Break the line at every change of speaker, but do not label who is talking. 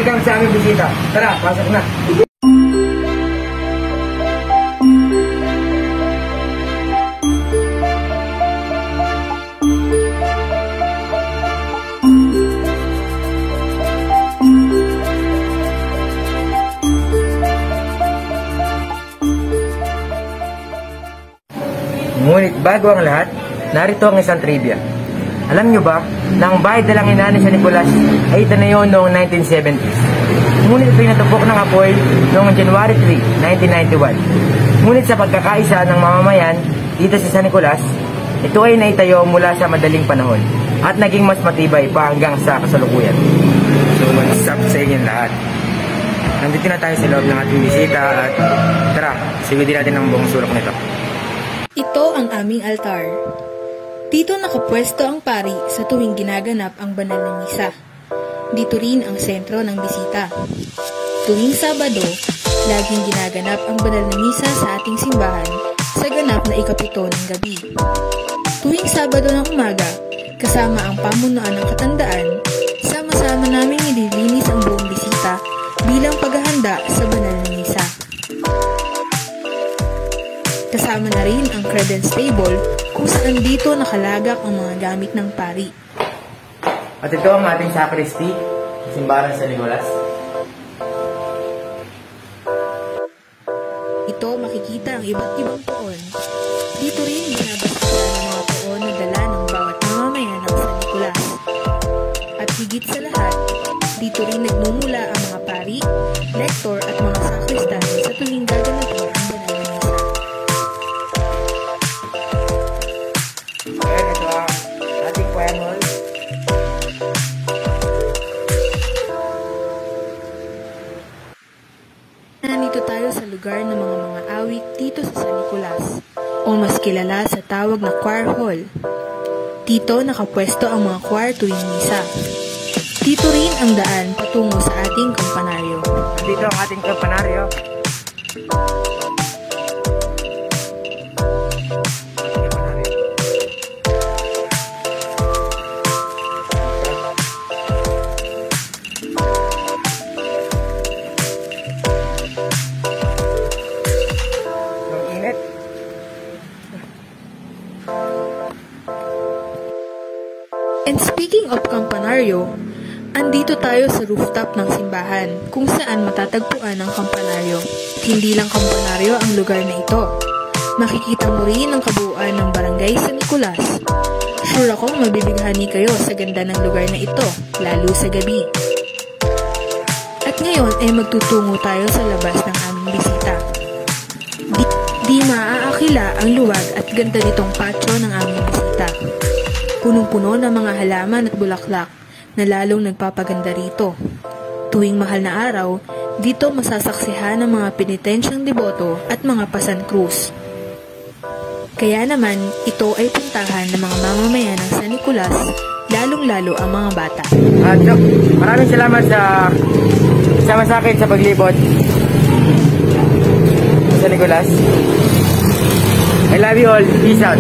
welcome sa aming bisita. Tara, pasok na. Ngunit bago ang lahat, narito ang isang trivia. Alam nyo ba na ang bahay dalang inani sa Nicolas ay itanayo noong 1970s? Ngunit ito'y natupok ng apoy noong January 3, 1991. Ngunit sa pagkakaisa ng mamamayan dito sa San Nicolas, ito ay naitayo mula sa madaling panahon at naging mas matibay pa hanggang sa kasalukuyan. So what's up sa inyong lahat? Nandito na tayo sa loob ng ating bisita at tara, sigudin natin ang buong sulok nito.
Ito ang aming altar. Dito nakapwesto ang pari sa tuwing ginaganap ang banal na misa. Dito rin ang sentro ng bisita. Tuwing Sabado, laging ginaganap ang banal na misa sa ating simbahan sa ganap na ikapito ng gabi. Tuwing Sabado ng umaga, kasama ang pamunuan ng katandaan, sama-sama namin nililinis ang buong bisita bilang paghahanda sa banal na misa. Kasama na rin ang credence table kung saan dito nakalagak ang mga gamit ng pari.
At ito ang ating sacristy, simbahan sa Nicolas.
Ito makikita ang iba't ibang poon. Dito rin binabasita ng mga poon na dala ng bawat mamamayan ng San Nicolas. At higit sa lahat, dito rin nagmumula ang mga pari, lektor at mga sakristan sa tuwing gaganapin ang banal na misa.
Ayan, ito ang ating choir hall.
Nandito tayo sa lugar ng mga awit dito sa San Nicolas, o mas kilala sa tawag na choir hall. Dito nakapwesto ang mga choir tuwing misa. Dito rin ang daan patungo sa ating kampanaryo.
Dito ang ating kampanaryo.
And speaking of kampanaryo, andito tayo sa rooftop ng simbahan kung saan matatagpuan ang kampanaryo. Hindi lang kampanaryo ang lugar na ito. Makikita mo rin ang kabuuan ng barangay San Nicolas. Sure akong mabibighani kayo sa ganda ng lugar na ito, lalo sa gabi. At ngayon ay magtutungo tayo sa labas ng aming bisita. Di maaakila ang luwag at ganda nitong patio ng aming bisita. Punong-puno ng mga halaman at bulaklak na lalong nagpapaganda rito. Tuwing mahal na araw, dito masasaksihan ng mga penitensyang deboto at mga pasan krus. Kaya naman, ito ay puntahan ng mga mamamayan ng San Nicolas, lalong-lalo ang mga bata.
So, maraming salamat sa sama sa akin sa paglibot sa Nicolas. I love you all. Peace out.